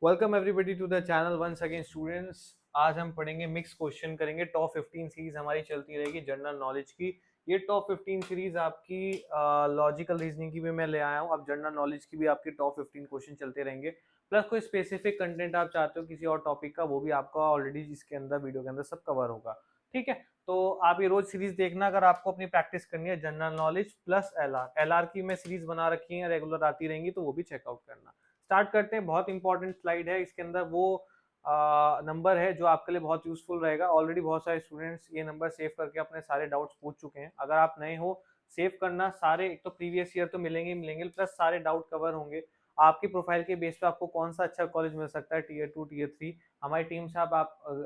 Welcome everybody to the channel once again students. आज हम पढ़ेंगे मिक्स क्वेश्चन करेंगे। टॉप 15 सीरीज हमारी चलती रहेगी जनरल नॉलेज की। ये टॉप 15 सीरीज आपकी लॉजिकल रीजनिंग की भी मैं ले आया हूँ। अब जनरल नॉलेज की भी आपकी टॉप 15 क्वेश्चन चलते रहेंगे। प्लस कोई स्पेसिफिक कंटेंट आप चाहते हो किसी और टॉपिक का, वो भी आपका ऑलरेडी इसके अंदर वीडियो के अंदर सब कवर होगा। ठीक है, तो आप ये रोज सीरीज देखना अगर आपको अपनी प्रैक्टिस करनी है। जनरल नॉलेज प्लस एलआर की मैं सीरीज बना रखी है, रेगुलर आती रहेंगी, तो वो भी चेकआउट करना। स्टार्ट करते हैं। बहुत इंपॉर्टेंट स्लाइड है, इसके अंदर वो नंबर है जो आपके लिए बहुत यूजफुल रहेगा। ऑलरेडी बहुत सारे स्टूडेंट्स ये नंबर सेव करके अपने सारे डाउट्स पूछ चुके हैं। अगर आप नए हो, सेव करना। सारे एक तो प्रीवियस ईयर तो मिलेंगे मिलेंगे, प्लस सारे डाउट कवर होंगे। आपकी प्रोफाइल के बेस पे आपको कौन सा अच्छा कॉलेज मिल सकता है, टीयर 2 टीयर 3, हमारी टीम से आप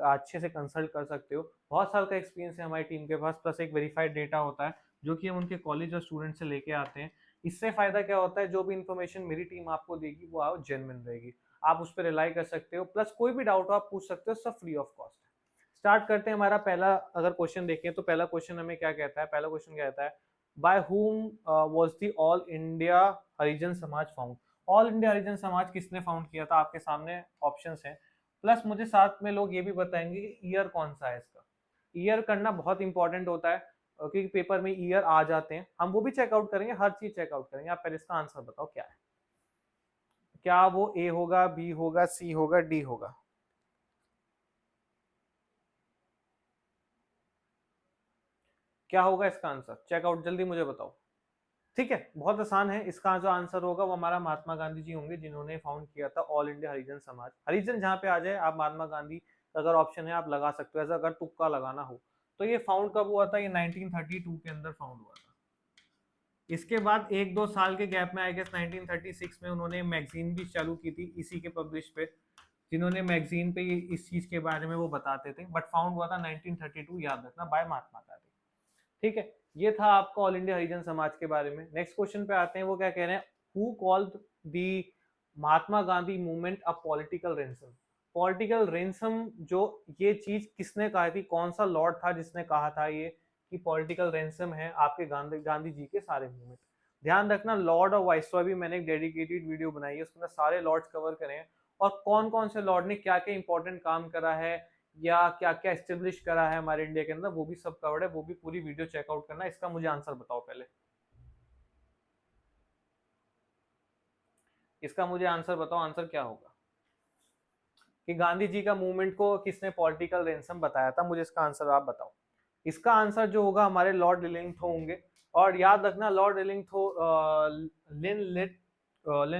अच्छे से कंसल्ट कर सकते हो। बहुत साल का एक्सपीरियंस है हमारी टीम के पास, प्लस एक वेरीफाइड डेटा होता है जो कि हम उनके कॉलेज और स्टूडेंट से लेके आते हैं। इससे फायदा क्या होता है, जो भी इन्फॉर्मेशन मेरी टीम आपको देगी वो आप जेन्युइन रहेगी, आप उस पर रिलाई कर सकते हो। प्लस कोई भी डाउट हो आप पूछ सकते हो, सब फ्री ऑफ कॉस्ट है। स्टार्ट करते हैं। हमारा पहला अगर क्वेश्चन देखें तो पहला क्वेश्चन हमें क्या कहता है, पहला क्वेश्चन कहता है by whom was the All India Harijan Samaj found. All India Harijan समाज किसने फाउंड किया था, आपके सामने ऑप्शंस हैं। प्लस मुझे साथ में लोग ये भी बताएंगे कि ईयर कौन सा है इसका। ईयर करना बहुत इंपॉर्टेंट होता है क्योंकि पेपर में ईयर आ जाते हैं, हम वो भी चेकआउट करेंगे, हर चीज चेकआउट करेंगे। आप पहले इसका आंसर बताओ क्या है। क्या वो ए होगा, बी होगा, सी होगा, डी होगा? क्या होगा इसका आंसर? चेकआउट जल्दी मुझे बताओ। ठीक है, बहुत आसान है। इसका जो आंसर होगा वो हमारा महात्मा गांधी जी होंगे, जिन्होंने फाउंड किया था ऑल इंडिया हरिजन समाज। हरिजन जहां पे आ जाए, आप महात्मा गांधी अगर ऑप्शन है आप लगा सकते हो, ऐसा अगर तुक्का लगाना हो तो। ये फाउंड कब हुआ था? ये 1932 के अंदर फाउंड हुआ था। इसके बाद एक दो साल के गैप में आई गेस 1936 में उन्होंने मैगजीन भी चालू की थी इसी के पब्लिश पे, जिन्होंने मैगजीन पे इस चीज के बारे में वो बताते थे। बट फाउंड हुआ था 1932, याद रखना, बाय महात्मा गांधी। ठीक है, ये था आपका ऑल इंडिया हरिजन समाज के बारे में। नेक्स्ट क्वेश्चन पे आते हैं। वो क्या कह रहे हैं, who called the Mahatma Gandhi movement a political ransom. Political ransom जो ये चीज किसने कहा थी, कौन सा लॉर्ड था जिसने कहा था ये कि पॉलिटिकल रेंसम है आपके गांधी जी के सारे मूवमेंट। ध्यान रखना, लॉर्ड और वाइसरॉय भी मैंने एक डेडिकेटेड वीडियो बनाई है, उसमें सारे लॉर्ड्स कवर करें हैं और कौन कौन से लॉर्ड ने क्या क्या इंपॉर्टेंट काम करा है या क्या क्या एस्टेब्लिश करा है हमारे इंडिया के अंदर, वो भी सब कवर्ड है। वो भी पूरी वीडियो चेकआउट करना। इसका मुझे आंसर बताओ पहले। इसका मुझे आंसर बताओ, आंसर क्या होगा कि गांधी जी का मूवमेंट को किसने पॉलिटिकल रेंसम बताया था? मुझे इसका आंसर आप बताओ। इसका आंसर जो होगा हमारे लॉर्ड लिलिंगथो होंगे। और याद रखना, लॉर्ड लिलिंगथो लिन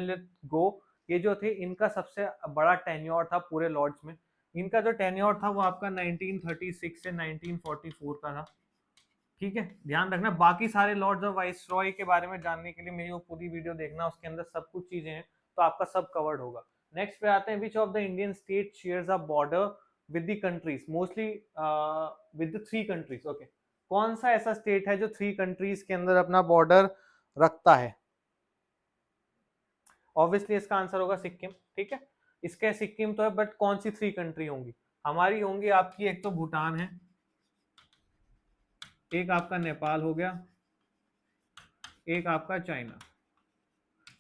लिथ गो, ये जो थे इनका सबसे बड़ा टेन्योर था पूरे लॉर्ड्स में। इनका जो टेन्योर था वो आपका 1936 से 1944 का था। ठीक है, ध्यान रखना। बाकी सारे लॉर्ड्स ऑफ वाइसरॉय के बारे में जानने के लिए मेरी वो पूरी वीडियो देखना, उसके अंदर सब कुछ चीजें हैं, तो आपका सब कवर्ड होगा। नेक्स्ट पे आते हैं, which of the Indian state shares a border with the countries mostly with the three countries. Okay, कौन सा ऐसा स्टेट है जो थ्री कंट्रीज के अंदर अपना बॉर्डर रखता है? ऑब्वियसली इसका आंसर होगा सिक्किम। ठीक है, इसके सिक्किम तो है, बट कौन सी थ्री कंट्री होंगी हमारी? होंगी आपकी, एक तो भूटान है, एक आपका नेपाल हो गया, एक आपका चाइना।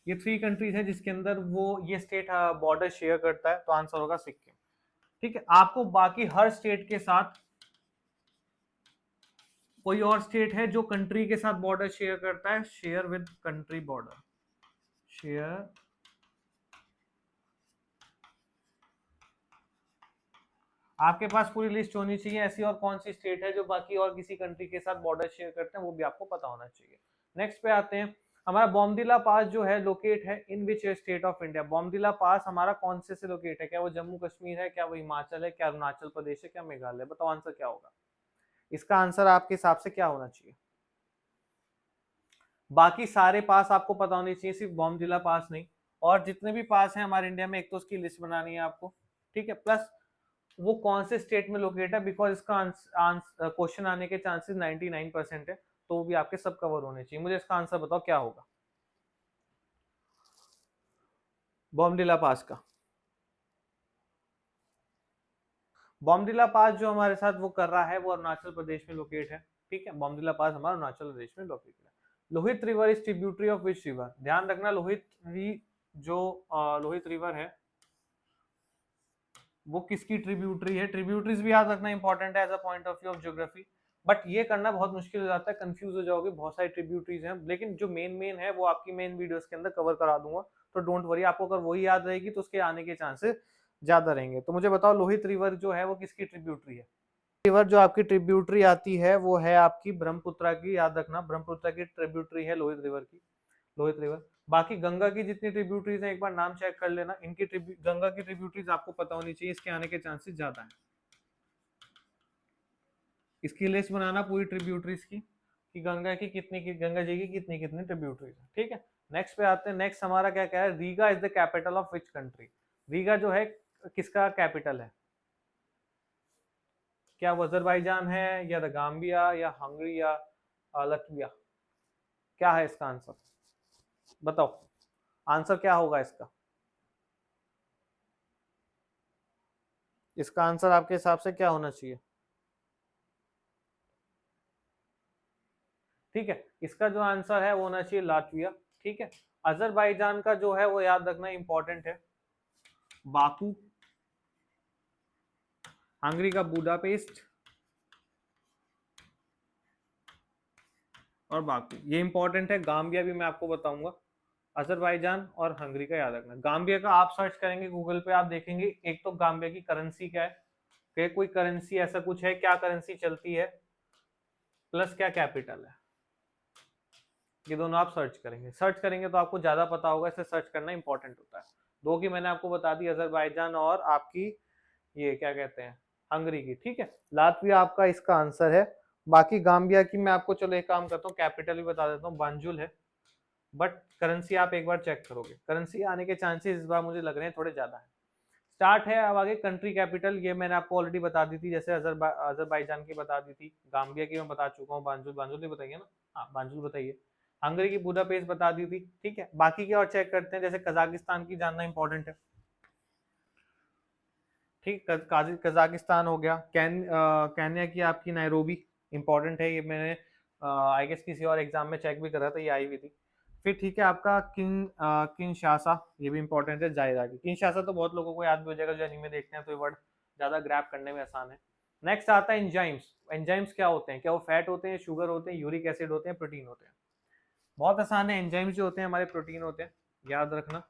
ये थ्री कंट्रीज हैं जिसके अंदर वो ये स्टेट बॉर्डर शेयर करता है, तो आंसर होगा सिक्किम। ठीक है, आपको बाकी हर स्टेट के साथ, कोई और स्टेट है जो कंट्री के साथ बॉर्डर शेयर करता है? Share with country border, share. आपके पास पूरी लिस्ट होनी चाहिए ऐसी, और कौन सी स्टेट है जो बाकी और किसी कंट्री के साथ बॉर्डर शेयर करते हैं, वो भी आपको पता होना चाहिए। नेक्स्ट पे आते हैं। हमारा बॉमदिला पास जो है लोकेट है इन विच स्टेट ऑफ इंडिया? बॉमदिला पास हमारा कौन से लोकेट है? क्या वो जम्मू कश्मीर है, क्या वो हिमाचल है, क्या अरुणाचल प्रदेश है, क्या मेघालय? बताओ आंसर क्या होगा। इसका आंसर आपके हिसाब से क्या होना चाहिए? बाकी सारे पास आपको पता होने चाहिए, सिर्फ बॉमदिला पास नहीं। और जितने भी पास हैं हमारे इंडिया में, एक तो उसकी लिस्ट बनानी है आपको। ठीक है, प्लस वो कौन से स्टेट में लोकेट है, बिकॉज इसका क्वेश्चन आने के चांसेस 99% है, तो वो भी आपके सब कवर होने चाहिए। मुझे इसका आंसर बताओ क्या होगा बॉमडिला पास का। बॉमडिला पास जो हमारे साथ वो कर रहा है वो अरुणाचल प्रदेश में लोकेट है। ठीक है, बॉमडिला पास हमारा अरुणाचल प्रदेश में लोकेट है। Lohit river is tributary of which river? ध्यान रखना, लोहित जो लोहित रिवर है वो किसकी ट्रिब्यूटरी है। ट्रिब्यूटरीज भी याद रखना इंपॉर्टेंट है as a point of view of geography, but ये करना बहुत मुश्किल हो जाता है, कंफ्यूज हो जाओगे, बहुत सारी ट्रिब्यूटरीज हैं, लेकिन जो मेन मेन है वो आपकी मेन वीडियोस के अंदर कवर करा दूंगा, तो डोंट वरी, आपको अगर वही याद रहेगी तो उसके आने के चांसेस ज्यादा रहेंगे। तो मुझे बताओ लोहित रिवर जो है वो किसकी ट्रिब्यूटरी है। रिवर जो आपकी ट्रिब्यूटरी आती है वो है आपकी ब्रह्मपुत्र की, याद रखना ब्रह्मपुत्र की ट्रिब्यूटरी है लोहित रिवर की, लोहित रिवर। बाकी गंगा की जितनी ट्रिब्यूटरीज हैं एक बार नाम चेक कर लेना, इनकी गंगा की ट्रिब्यूटरीज आपको पता होनी चाहिए, इसके आने के चांसेस ज्यादा हैं। इसकी लिस्ट बनाना पूरी ट्रिब्यूटरीज की कि गंगा की कितनी की, गंगा जी की कितनी कितनी ट्रिब्यूटरीज है, ठीक है। नेक्स्ट पे आते हैं। नेक्स्ट हमारा क्या क्या है, Riga is the capital of which country. Riga जो है किसका कैपिटल है, क्या वो अजरबैजान है या द गाम्बिया या हंगरी या लटविया, क्या है इसका आंसर, बताओ आंसर क्या होगा इसका। इसका आंसर आपके हिसाब से क्या होना चाहिए, ठीक है। इसका जो आंसर है वो होना चाहिए लाटविया, ठीक है। अजरबैजान का जो है वो याद रखना इंपॉर्टेंट है, बाकू। हंगरी का बुडापेस्ट और बाकू, ये इंपॉर्टेंट है। गाम्बिया भी मैं आपको बताऊंगा। अजरबैजान और हंगरी का याद रखना। गाम्बिया का आप सर्च करेंगे गूगल पे, आप देखेंगे एक तो गाम्बिया की करेंसी क्या है, कि कोई करेंसी ऐसा कुछ है, क्या करेंसी चलती है, प्लस क्या कैपिटल है, ये दोनों आप सर्च करेंगे। सर्च करेंगे तो आपको ज्यादा पता होगा, इसे सर्च करना इंपॉर्टेंट होता है। दो की मैंने आपको बता दी, अजरबैजान और आपकी ये क्या कहते हैं हंगरी की, ठीक है। लातविया आपका इसका आंसर है। बाकी गाम्बिया की मैं आपको चलो एक काम करता हूँ, कैपिटल भी बता देता हूँ, बांजुल है, बट करेंसी आप एक बार चेक करोगे, करेंसी आने के चांसेस इस बार मुझे लग रहे हैं थोड़े ज्यादा है। स्टार्ट है अब आगे कंट्री कैपिटल, ये मैंने आपको ऑलरेडी बता दी थी, जैसे अजरबैजान की बता दी थी, गाम्बिया की मैं बता चुका हूँ, बांजुल, बांजुल नहीं बताइए ना, हाँ बांजुल बताइए। हंगरी की बुडापेस्ट बता दी थी, ठीक है। बाकी की और चेक करते हैं, जैसे कजाकिस्तान की जानना इंपॉर्टेंट है, ठीक। कजाकिस्तान हो गया। केन्या की आपकी नैरोबी इंपॉर्टेंट है, ये मैंने आई गेस किसी और एग्जाम में चेक भी करा था, ये आई हुई थी। फिर ठीक है आपका किनशासा, ये भी इंपॉर्टेंट है, जायरा की। किनशासा तो बहुत लोगों को याद भी हो जाएगा जो एनीमे देखते हैं, तो ये वर्ड ज्यादा ग्रैप करने में आसान है। नेक्स्ट आता है एंजाइम्स। एंजाइम्स क्या होते हैं, क्या वो फैट होते हैं, शुगर होते हैं, यूरिक एसिड होते हैं, प्रोटीन होते हैं। बहुत आसान है, एंजाइम्स जो होते हैं हमारे प्रोटीन होते हैं, याद रखना,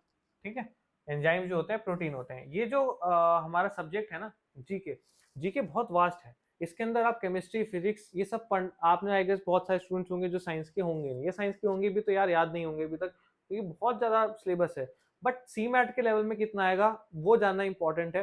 ठीक है। एंजाइम जो होते हैं प्रोटीन होते हैं। ये जो हमारा सब्जेक्ट है ना, जीके, जीके बहुत वास्ट है, इसके अंदर आप केमिस्ट्री फिजिक्स ये सब पढ़, आपने आई गेस बहुत सारे स्टूडेंट्स होंगे जो साइंस के होंगे नहीं, ये साइंस के होंगे भी तो यार याद नहीं होंगे अभी तक, क्योंकि बहुत ज्यादा सिलेबस है। बट सी मैट के लेवल में कितना आएगा वो जानना इंपॉर्टेंट है।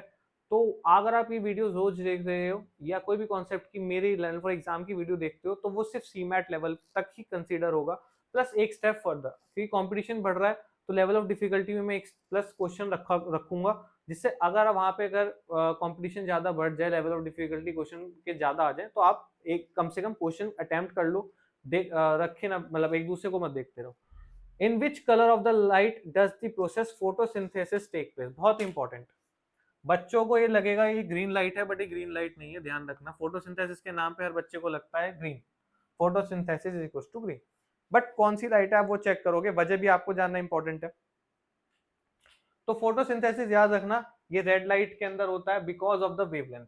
तो अगर आप ये वीडियो रोज देख रहे हो या कोई भी कॉन्सेप्ट की मेरी लर्न फॉर एग्जाम की वीडियो देखते हो, तो वो सिर्फ सी मैट लेवल तक ही कंसिडर होगा, प्लस एक स्टेप फर्दर, क्योंकि कंपटीशन बढ़ रहा है, तो लेवल ऑफ डिफिकल्टी में मैं एक प्लस क्वेश्चन रखूंगा, जिससे अगर वहां पे अगर कंपटीशन ज्यादा बढ़ जाए, लेवल ऑफ डिफिकल्टी क्वेश्चन के ज्यादा आ जाए, तो आप एक कम से कम क्वेश्चन अटेम्प्ट कर लो, देख रखे ना, मतलब एक दूसरे को मत देखते रहो। In which colour of the light does the process photosynthesis take place, बहुत इंपॉर्टेंट। बच्चों को ये लगेगा ये ग्रीन लाइट है, बट ये ग्रीन लाइट नहीं है, ध्यान रखना। फोटोसिंथेसिस के नाम पे हर बच्चे को लगता है green, photosynthesis is equal to green, but कौन सी लाइट है आप वो चेक करोगे, वजह भी आपको जानना इंपॉर्टेंट है। तो फोटोसिंथेसिस याद रखना, ये रेड लाइट के अंदर होता है because of the wavelength,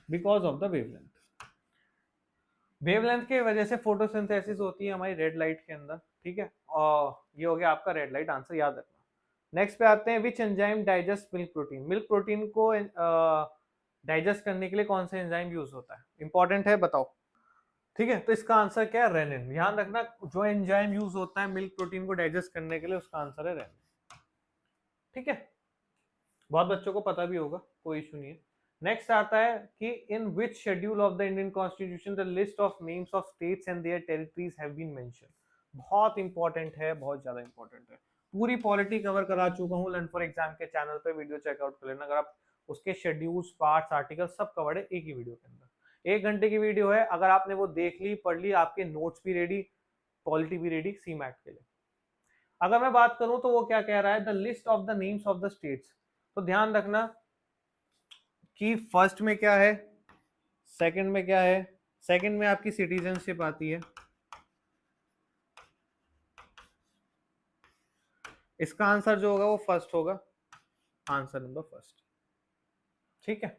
because of the wavelength, wavelength की वजह से फोटोसिंथेसिस होती है हमारी रेड लाइट के अंदर, ठीक है। और ये हो गया आपका रेड लाइट आंसर, याद रखना। नेक्स्ट पे आते हैं, which enzyme digest milk protein. Milk protein को डाइजेस्ट करने के लिए कौन सा एंजाइम यूज होता है, इंपॉर्टेंट है, बताओ, ठीक है। तो इसका आंसर क्या है, रेनिन। ध्यान रखना, जो एंजाइम यूज होता है मिल्क प्रोटीन को डाइजेस्ट करने के लिए, उसका आंसर है रेनिन, ठीक है। बहुत बच्चों को पता भी होगा, कोई इशू नहीं है। नेक्स्ट आता है कि in which schedule of the Indian constitution the list of names of states and their territories have been mention. बहुत इंपॉर्टेंट है, बहुत ज्यादा इंपॉर्टेंट है। पूरी पॉलिटी कवर करा चुका हूँ लर्न फॉर एग्जाम के चैनल पे, वीडियो चेकआउट कर लेना अगर आप, उसके शेड्यूल्स, पार्ट्स, आर्टिकल सब कवर्ड है एक ही वीडियो के अंदर। 1 घंटे की वीडियो है, अगर आपने वो देख ली, पढ़ ली, आपके नोट्स भी रेडी, पॉलिटी भी रेडी सी मैट के लिए। अगर मैं बात करूं तो वो क्या कह रहा है, the list of the names of the states. तो ध्यान रखना कि फर्स्ट में क्या है, सेकंड में क्या है, सेकंड में आपकी सिटीजनशिप आती है, इसका आंसर जो होगा वो फर्स्ट होगा, आंसर नंबर फर्स्ट। ठीक है,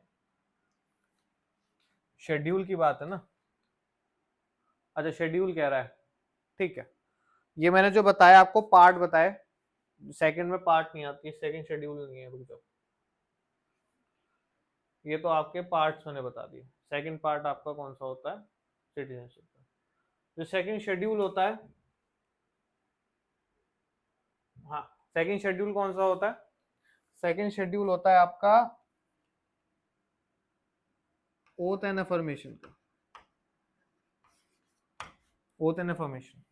शेड्यूल की बात है ना, अच्छा शेड्यूल कह रहा है, ठीक है। ये मैंने जो बताया आपको पार्ट बताए, सेकंड में पार्ट नहीं आती, सेकंड शेड्यूल नहीं है, रुक जाओ, ये तो आपके पार्ट्स मैंने बता दिए। सेकंड पार्ट आपका कौन सा होता है, सिटीजनशिप का। जो सेकंड शेड्यूल होता है, हाँ सेकंड शेड्यूल कौन सा होता है, सेकंड शेड्यूल होता है आपका ओथ एंड अफर्मेशन का, ओथ एंड अफर्मेशन।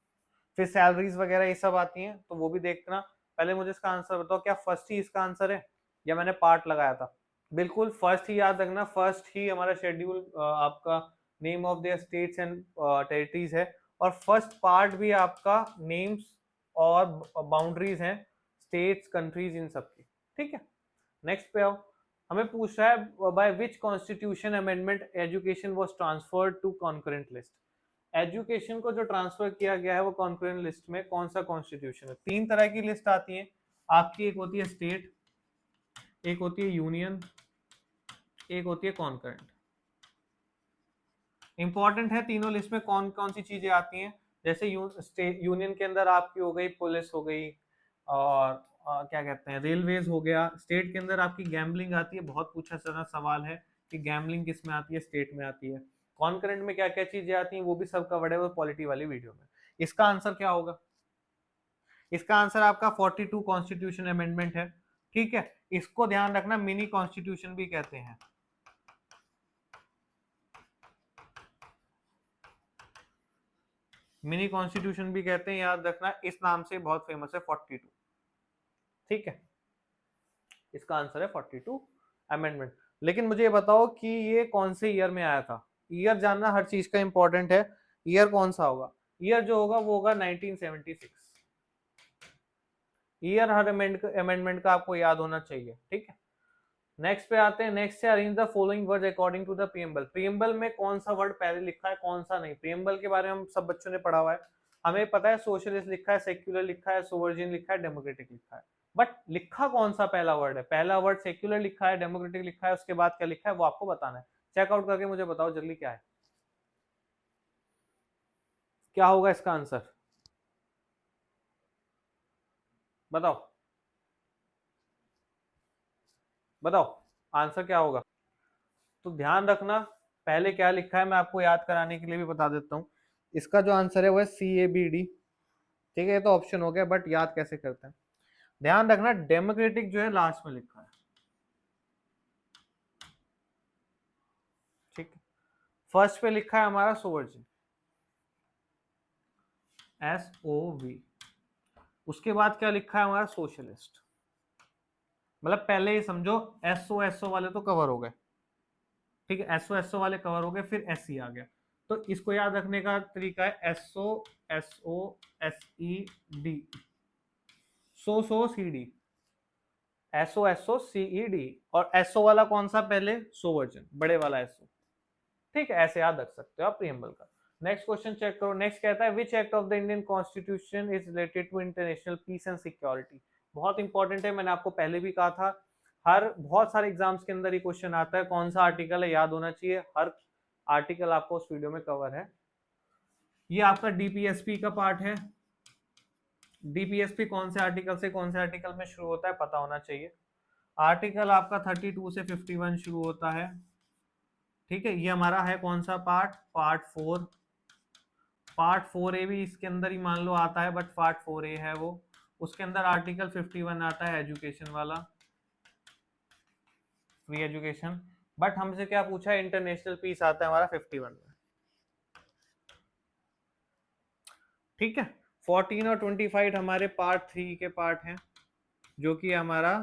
फिर सैलरीज वगैरह ये सब आती हैं, तो वो भी देखना। पहले मुझे इसका आंसर बताओ, क्या फर्स्ट ही इसका आंसर है या मैंने पार्ट लगाया था? बिल्कुल फर्स्ट ही याद रखना, फर्स्ट ही हमारा शेड्यूल आपका name of the states and territories है, और फर्स्ट पार्ट भी आपका नेम्स और बाउंड्रीज हैं स्टेट्स कंट्रीज इन सब की। ठीक है, नेक्स्ट पे आओ। हमें पूछ रहा है by which constitution amendment education was transferred to concurrent list. Education को जो ट्रांसफर किया गया है वो कॉन्करेंट लिस्ट में कौन सा कॉन्स्टिट्यूशन है? तीन तरह की लिस्ट आती है आपकी, एक होती है स्टेट, एक होती है यूनियन, एक होती है कॉन्करेंट। इंपॉर्टेंट है तीनों लिस्ट में कौन कौन सी चीजें आती हैं। जैसे यूनियन के अंदर आपकी हो गई पुलिस हो गई, और क्या कहते हैं रेलवेज हो गया। स्टेट के अंदर आपकी गैम्बलिंग आती है, बहुत पूछा चला सवाल है कि गैम्बलिंग किस में आती है, स्टेट में आती है। कॉन्करेंट में क्या क्या चीजें आती हैं वो भी सब कवर्ड है वो पॉलिटी वाली वीडियो में। इसका आंसर क्या होगा? इसका आंसर आपका 42 कॉन्स्टिट्यूशन अमेंडमेंट है। ठीक है, इसको ध्यान रखना, मिनी कॉन्स्टिट्यूशन भी कहते हैं। मिनी कॉन्स्टिट्यूशन भी कहते हैं, याद रखना, इस नाम से बहुत फेमस है 42। ठीक है, इसका आंसर है 42 अमेंडमेंट। लेकिन मुझे ये बताओ कि ये कौन से ईयर में आया था? ईयर जानना हर चीज का इंपॉर्टेंट है। ईयर कौन सा होगा? ईयर जो होगा वो होगा 1976। ईयर हर अमेंडमेंट का आपको याद होना चाहिए। ठीक है, नेक्स्ट पे आते हैं। नेक्स्ट है arrange the following words according to the preamble. Preamble में कौन सा वर्ड पहले लिखा है, कौन सा नहीं? प्रीएम्बल के बारे में हम सब बच्चों ने पढ़ा हुआ है, हमें पता है सोशलिस्ट लिखा है, सेक्युलर लिखा है, सोवर्जिन लिखा है, डेमोक्रेटिक लिखा है। बट लिखा कौन सा पहला वर्ड है? पहला वर्ड सेक्युलर लिखा है, डेमोक्रेटिक लिखा है, उसके बाद क्या लिखा है वो आपको बताना है। चेकआउट करके मुझे बताओ जल्दी क्या है, क्या होगा इसका आंसर, बताओ बताओ आंसर क्या होगा। तो ध्यान रखना पहले क्या लिखा है, मैं आपको याद कराने के लिए भी बता देता हूँ। इसका जो आंसर है वो है CABD। ठीक है, ये तो ऑप्शन हो गया, बट याद कैसे करते हैं? ध्यान रखना डेमोक्रेटिक जो है लास्ट में लिखा है। ठीक है, फर्स्ट पे लिखा है हमारा सोवर्जिन, SOV। उसके बाद क्या लिखा है हमारा सोशलिस्ट। मतलब पहले ही समझो SO वाले तो कवर हो गए। ठीक है, SO वाले कवर हो गए, फिर SE आ गया। तो इसको याद रखने का तरीका है SOSOSED, SOSOCD, SOSOCED। और SO वाला कौन सा पहले? सोवर्जन, बड़े वाला SO। ठीक है, ऐसे याद रख सकते हो आप प्रीएम्बल का। नेक्स्ट क्वेश्चन चेक करो। नेक्स्ट कहता है which act of the Indian constitution is related to international peace and security. बहुत इंपॉर्टेंट है, मैंने आपको पहले भी कहा था, हर बहुत सारे एग्जाम्स के अंदर ये क्वेश्चन आता है, कौन सा आर्टिकल है याद होना चाहिए। हर आर्टिकल आपको उस वीडियो में कवर है। ये आपका DPSP का पार्ट है। DPSP कौन से आर्टिकल से कौन से आर्टिकल में शुरू होता है पता होना चाहिए। आर्टिकल आपका 32 से 51 शुरू होता है। ठीक है, ये हमारा है कौन सा पार्ट? पार्ट 4। पार्ट 4A भी इसके अंदर ही मान लो आता है, बट पार्ट 4A है वो। उसके अंदर आर्टिकल 51 आता है एजुकेशन वाला, फ्री एजुकेशन। बट हमसे क्या पूछा है? इंटरनेशनल पीस आता है हमारा 51 में। ठीक है, 14 और 25 हमारे पार्ट 3 के पार्ट हैं, जो कि हमारा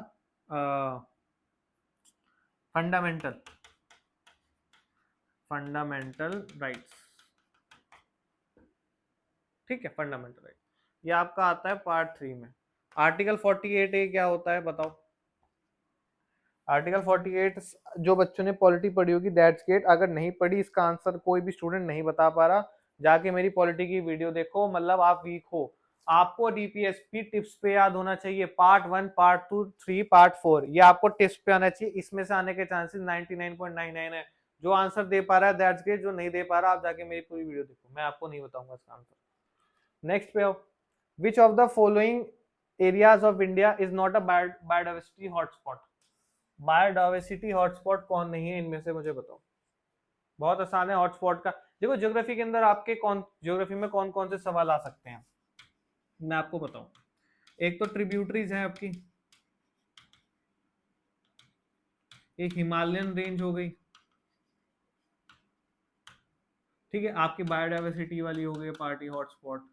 फंडामेंटल राइट्स। ठीक है, फंडामेंटल राइट, ये आपका आता है पार्ट 3 में। आर्टिकल 48A क्या होता है बताओ? आर्टिकल 48 जो बच्चों ने पॉलिटी पढ़ी होगी दैट्स ग्रेट, अगर नहीं पढ़ी इसका आंसर कोई भी स्टूडेंट नहीं बता पा रहा, जाके मेरी पॉलिटी की वीडियो देखो, मतलब आप वीक हो। आपको डीपीएसपी टिप्स पे याद होना चाहिए, पार्ट 1, पार्ट 2, 3, पार्ट 4, ये आपको टिप्स पे आना चाहिए। इसमें से आने के चांसेस 99.99 है। जो आंसर दे पा रहा है दैट्स ग्रेट, जो नहीं दे पा रहा आप जाके मेरी पूरी वीडियो देखो, मैं आपको नहीं बताऊंगा इसका आंसर। नेक्स्ट पे आओ, which of the following areas of India is not a biodiversity hotspot. Biodiversity hotspot कौन नहीं है इनमें से, मुझे बताओ। बहुत आसान है हॉटस्पॉट का। देखो ज्योग्राफी के अंदर आपके कौन, ज्योग्राफी में कौन कौन से सवाल आ सकते हैं, मैं आपको बताऊं। एक तो ट्रिब्यूटरीज है आपकी, एक हिमालयन रेंज हो गई, ठीक है, आपकी बायोडाइवर्सिटी वाली हो गई पार्टी हॉटस्पॉट,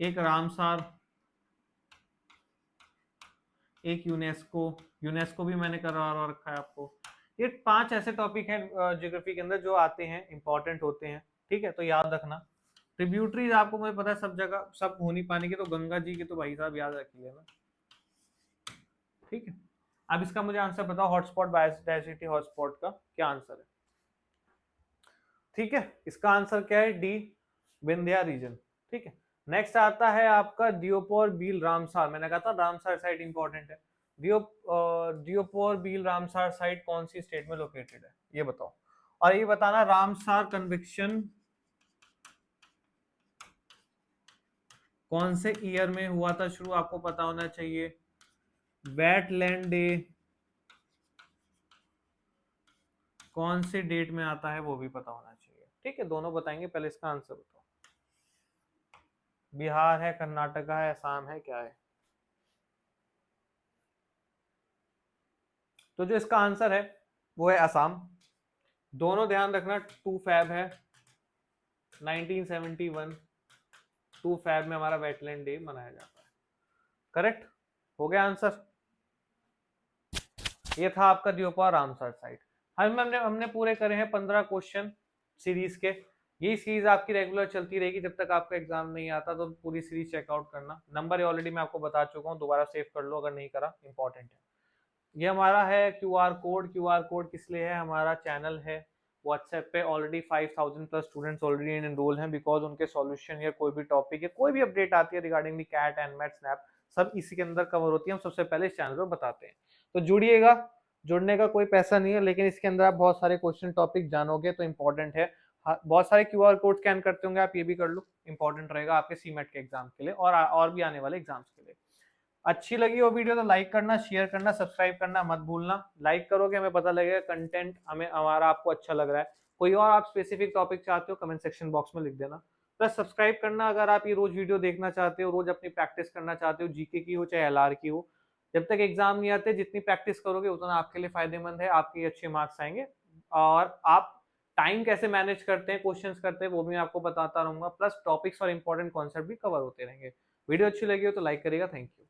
एक रामसार, एक यूनेस्को, यूनेस्को भी मैंने करवा रखा है आपको। ये 5 ऐसे टॉपिक हैं ज्योग्राफी के अंदर जो आते हैं, इंपॉर्टेंट होते हैं, ठीक है, तो याद रखना। ट्रिब्यूटरीज आपको मुझे पता है सब जगह सब हो नहीं पाने की, तो गंगा जी के तो भाई साहब याद रखिए ना, ठीक है। अब इसका मुझे आंसर बताओ, हॉटस्पॉट बायोडाइवर्सिटी हॉटस्पॉट का क्या आंसर है, ठीक है। इसका आंसर क्या है, डी, विंध्या रीजन, ठीक है। नेक्स्ट आता है आपका दियोपोर बील रामसार, मैंने कहा था रामसार साइट इंपॉर्टेंट है। दियोपोर बील रामसार साइट कौन सी स्टेट में लोकेटेड है, ये बताओ। और ये बताना रामसार कन्विक्शन कौन से ईयर में हुआ था शुरू, आपको पता होना चाहिए। वेटलैंड डे कौन से डेट में आता है वो भी पता होना चाहिए, ठीक है। दोनों बताएंगे, पहले इसका आंसर बताओ। बिहार है, कर्नाटका है, असम है, क्या है। तो जो इसका आंसर है वो है असम। दोनों ध्यान रखना, 2 फैब है 1971, 2 फैब में हमारा वेटलैंड डे मनाया जाता है, करेक्ट हो गया आंसर। ये था आपका दियोपर रामसर साइट। हमने हमने पूरे करे हैं 15 क्वेश्चन सीरीज के। ये सीरीज आपकी रेगुलर चलती रहेगी जब तक आपका एग्जाम नहीं आता, तो पूरी सीरीज चेकआउट करना। नंबर ऑलरेडी मैं आपको बता चुका हूँ, दोबारा सेव कर लो अगर नहीं करा, इंपॉर्टेंट है। ये हमारा है क्यूआर कोड। क्यूआर कोड किस लिए है, हमारा चैनल है व्हाट्सएप पे, already 5000 plus students already enrol हैं, बिकॉज उनके सॉल्यूशन या कोई भी टॉपिक या कोई भी अपडेट आती है regarding the CAT and MAT SNAP, सब इसी के अंदर कवर होती है, हम सबसे पहले इस चैनल पर बताते हैं। तो जुड़िएगा, जुड़ने का कोई पैसा नहीं है, लेकिन इसके अंदर आप बहुत सारे क्वेश्चन टॉपिक जानोगे तो इंपॉर्टेंट है। बहुत सारे क्यूआर कोड स्कैन करते होंगे आप, ये भी कर लो, इंपॉर्टेंट रहेगा आपके सीमेट के एग्जाम के लिए और भी आने वाले एग्जाम्स के लिए। अच्छी लगी वो वीडियो तो लाइक करना, शेयर करना, सब्सक्राइब करना मत भूलना। लाइक करोगे हमें पता लगेगा कंटेंट हमें हमारा आपको अच्छा लग रहा है। कोई और आप स्पेसिफिक टॉपिक चाहते हो कमेंट सेक्शन बॉक्स में लिख देना। प्लस सब्सक्राइब करना अगर आप ये रोज वीडियो देखना चाहते हो, रोज अपनी प्रैक्टिस करना चाहते हो, जीके की हो चाहे एलआर की हो। जब तक एग्जाम नहीं आते जितनी प्रैक्टिस करोगे उतना आपके लिए फायदेमंद है, आपके अच्छे मार्क्स आएंगे। और आप टाइम कैसे मैनेज करते हैं, क्वेश्चंस करते हैं, वो भी मैं आपको बताता रहूंगा। प्लस टॉपिक्स और इंपॉर्टेंट कॉन्सेप्ट भी कवर होते रहेंगे। वीडियो अच्छी लगी हो तो लाइक करिएगा। Thank you.